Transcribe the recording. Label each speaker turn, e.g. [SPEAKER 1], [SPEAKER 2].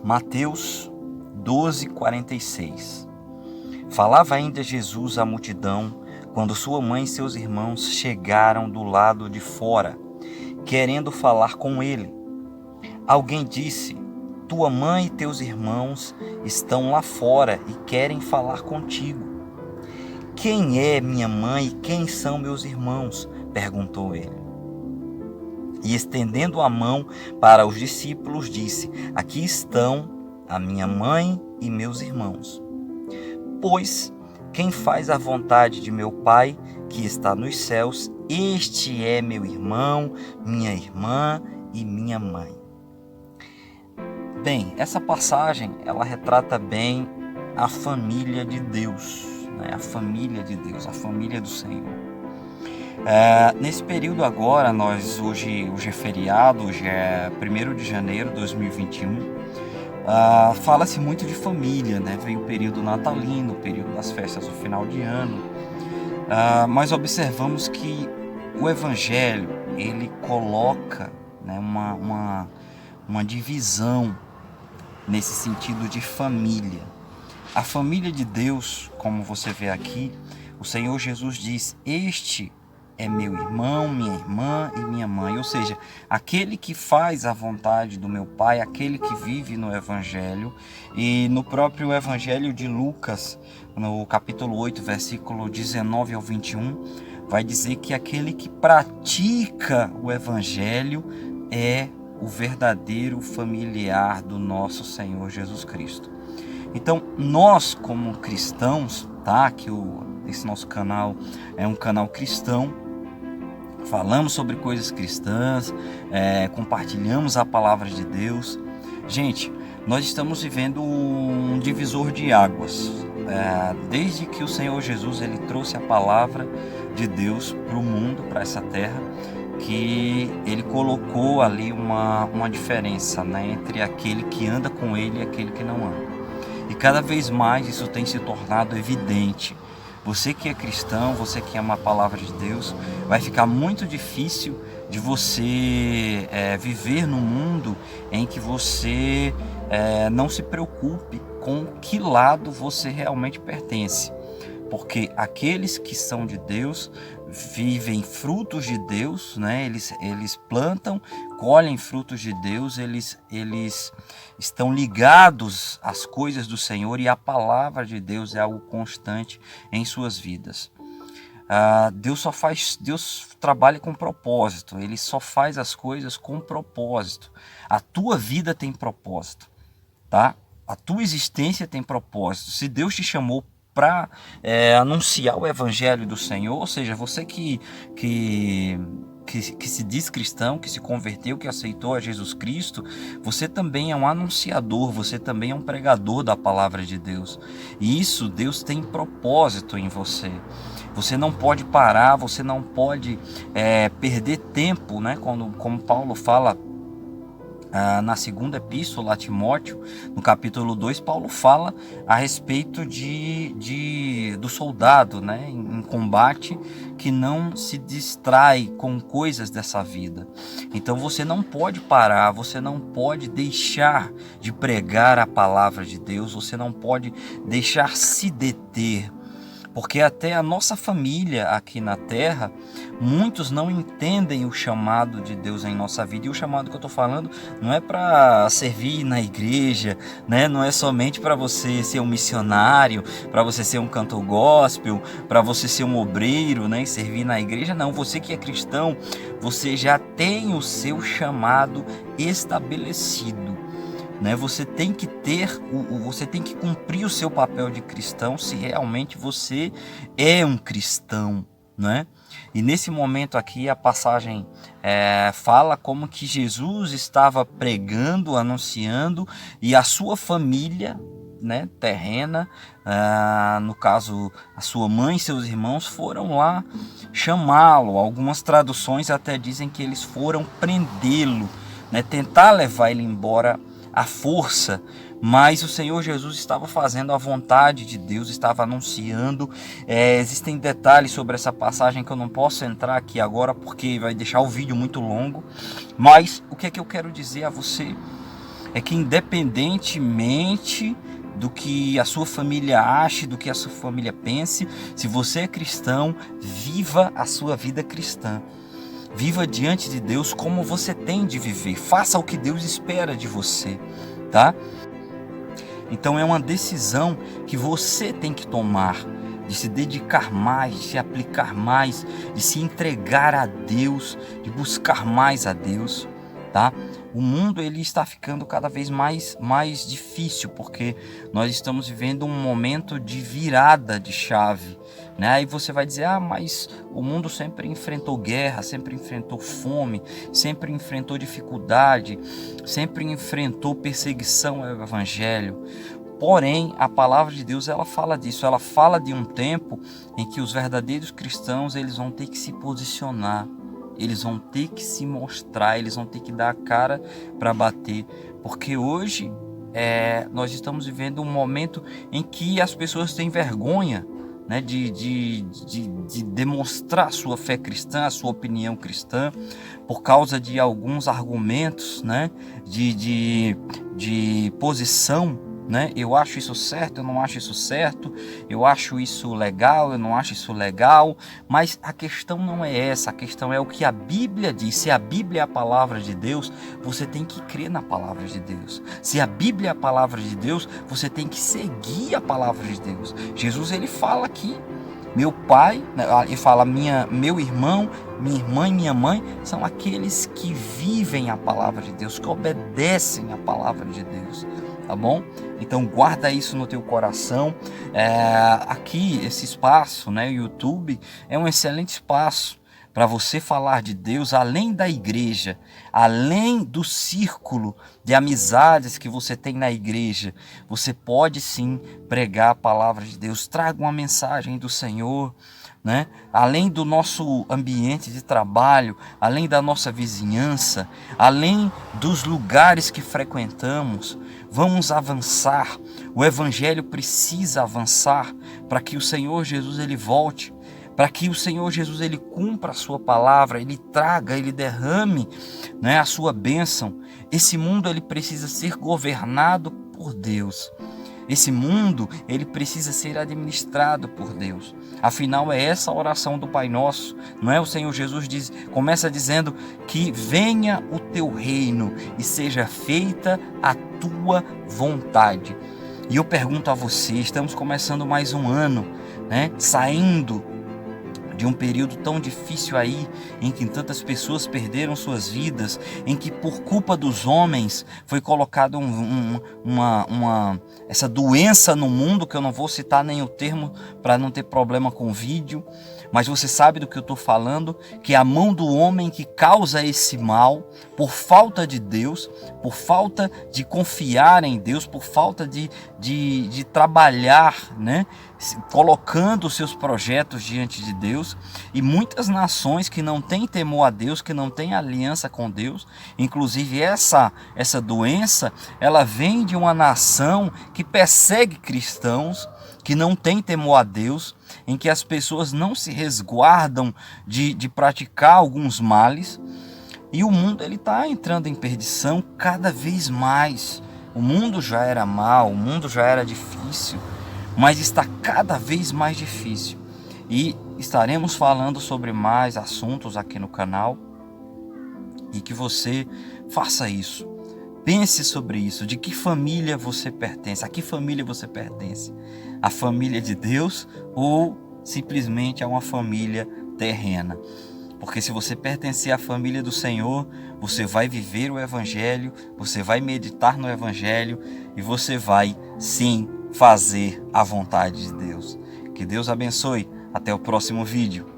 [SPEAKER 1] Mateus 12:46. Falava ainda Jesus à multidão, quando sua mãe e seus irmãos chegaram do lado de fora, querendo falar com ele. Alguém disse: tua mãe e teus irmãos estão lá fora e querem falar contigo. Quem é minha mãe e quem são meus irmãos? Perguntou ele. E estendendo a mão para os discípulos, disse: aqui estão a minha mãe e meus irmãos. Pois quem faz a vontade de meu Pai, que está nos céus, este é meu irmão, minha irmã e minha mãe. Bem, essa passagem, ela retrata bem a família de Deus, né? A família de Deus, a família do Senhor. Nesse período agora, hoje é feriado, hoje é 1º de janeiro de 2021, fala-se muito de família, né? Vem o período natalino, o período das festas do final de ano, mas observamos que o Evangelho, ele coloca, né, uma divisão nesse sentido de família. A família de Deus, como você vê aqui, o Senhor Jesus diz: este é meu irmão, minha irmã e minha mãe. Ou seja, aquele que faz a vontade do meu Pai, aquele que vive no Evangelho. E no próprio Evangelho de Lucas, no capítulo 8, versículo 19 ao 21, vai dizer que aquele que pratica o Evangelho é o verdadeiro familiar do nosso Senhor Jesus Cristo. Então, nós como cristãos, tá? Que esse nosso canal é um canal cristão, falamos sobre coisas cristãs, compartilhamos a palavra de Deus. Gente, nós estamos vivendo um divisor de águas. Desde que o Senhor Jesus ele trouxe a palavra de Deus para o mundo, para essa terra, que ele colocou ali uma diferença, né, entre aquele que anda com ele e aquele que não anda. E cada vez mais isso tem se tornado evidente. Você que é cristão, você que ama a palavra de Deus, vai ficar muito difícil de você viver num mundo em que você não se preocupe com que lado você realmente pertence. Porque aqueles que são de Deus vivem frutos de Deus, né? Eles plantam, colhem frutos de Deus, eles estão ligados às coisas do Senhor e a palavra de Deus é algo constante em suas vidas. Deus trabalha com propósito, Ele só faz as coisas com propósito. A tua vida tem propósito, tá? A tua existência tem propósito. Se Deus te chamou para anunciar o Evangelho do Senhor, ou seja, você que se diz cristão, que se converteu, que aceitou a Jesus Cristo, você também é um anunciador, você também é um pregador da palavra de Deus. E isso, Deus tem propósito em você. Você não pode parar, você não pode perder tempo, né? Como Paulo fala na segunda epístola a Timóteo, no capítulo 2, Paulo fala a respeito do soldado, né, em combate, que não se distrai com coisas dessa vida. Então você não pode parar, você não pode deixar de pregar a palavra de Deus, você não pode deixar se deter. Porque até a nossa família aqui na terra, muitos não entendem o chamado de Deus em nossa vida. E o chamado que eu estou falando não é para servir na igreja, né? Não é somente para você ser um missionário, para você ser um cantor gospel, para você ser um obreiro, né? E servir na igreja. Não, você que é cristão, você já tem o seu chamado estabelecido. Você tem que você tem que cumprir o seu papel de cristão se realmente você é um cristão, né? E nesse momento aqui a passagem fala como que Jesus estava pregando, anunciando, e a sua família, né, terrena, no caso a sua mãe e seus irmãos, foram lá chamá-lo. Algumas traduções até dizem que eles foram prendê-lo, né, tentar levar ele embora à força, mas o Senhor Jesus estava fazendo a vontade de Deus, estava anunciando. Existem detalhes sobre essa passagem que eu não posso entrar aqui agora porque vai deixar o vídeo muito longo, mas o que é que eu quero dizer a você é que independentemente do que a sua família ache, do que a sua família pense, se você é cristão, viva a sua vida cristã. Viva diante de Deus como você tem de viver. Faça o que Deus espera de você, tá? Então é uma decisão que você tem que tomar, de se dedicar mais, de se aplicar mais, de se entregar a Deus, de buscar mais a Deus, tá? O mundo ele está ficando cada vez mais difícil, porque nós estamos vivendo um momento de virada de chave, né? Aí você vai dizer, mas o mundo sempre enfrentou guerra, sempre enfrentou fome, sempre enfrentou dificuldade, sempre enfrentou perseguição ao evangelho. Porém, a palavra de Deus, ela fala disso, ela fala de um tempo em que os verdadeiros cristãos, eles vão ter que se posicionar, eles vão ter que se mostrar, eles vão ter que dar a cara para bater, porque hoje nós estamos vivendo um momento em que as pessoas têm vergonha, né, de demonstrar a sua fé cristã, a sua opinião cristã, por causa de alguns argumentos, né, de posição, né? Eu acho isso certo, eu não acho isso certo, eu acho isso legal, eu não acho isso legal, mas a questão não é essa, a questão é o que a Bíblia diz. Se a Bíblia é a palavra de Deus, você tem que crer na palavra de Deus. Se a Bíblia é a palavra de Deus, você tem que seguir a palavra de Deus. Jesus, ele fala aqui, meu pai, ele fala, meu irmão, minha irmã e minha mãe são aqueles que vivem a palavra de Deus, que obedecem a palavra de Deus, tá bom? Então guarda isso no teu coração. Aqui, esse espaço, né, o YouTube, é um excelente espaço para você falar de Deus além da igreja, além do círculo de amizades que você tem na igreja. Você pode sim pregar a palavra de Deus, traga uma mensagem do Senhor, né? Além do nosso ambiente de trabalho, além da nossa vizinhança, além dos lugares que frequentamos, vamos avançar. O evangelho precisa avançar para que o Senhor Jesus ele volte, para que o Senhor Jesus ele cumpra a sua palavra, ele traga, ele derrame, né, a sua bênção. Esse mundo ele precisa ser governado por Deus. Esse mundo ele precisa ser administrado por Deus. Afinal é essa a oração do Pai Nosso, não é? O Senhor Jesus começa dizendo que venha o teu reino e seja feita a tua vontade. E eu pergunto a você, estamos começando mais um ano, né? Saindo de um período tão difícil aí, em que tantas pessoas perderam suas vidas, em que por culpa dos homens foi colocada essa doença no mundo, que eu não vou citar nem o termo para não ter problema com o vídeo, mas você sabe do que eu estou falando, que é a mão do homem que causa esse mal, por falta de Deus, por falta de confiar em Deus, por falta de trabalhar, né? Colocando os seus projetos diante de Deus. E muitas nações que não têm temor a Deus, que não têm aliança com Deus, inclusive essa doença, ela vem de uma nação que persegue cristãos, que não tem temor a Deus, em que as pessoas não se resguardam de praticar alguns males, e o mundo ele está entrando em perdição cada vez mais. O mundo já era mau, o mundo já era difícil, mas está cada vez mais difícil. E estaremos falando sobre mais assuntos aqui no canal, e que você faça isso. Pense sobre isso, de que família você pertence, a que família você pertence, a família de Deus ou simplesmente a uma família terrena. Porque se você pertencer à família do Senhor, você vai viver o Evangelho, você vai meditar no Evangelho e você vai sim fazer a vontade de Deus. Que Deus abençoe. Até o próximo vídeo.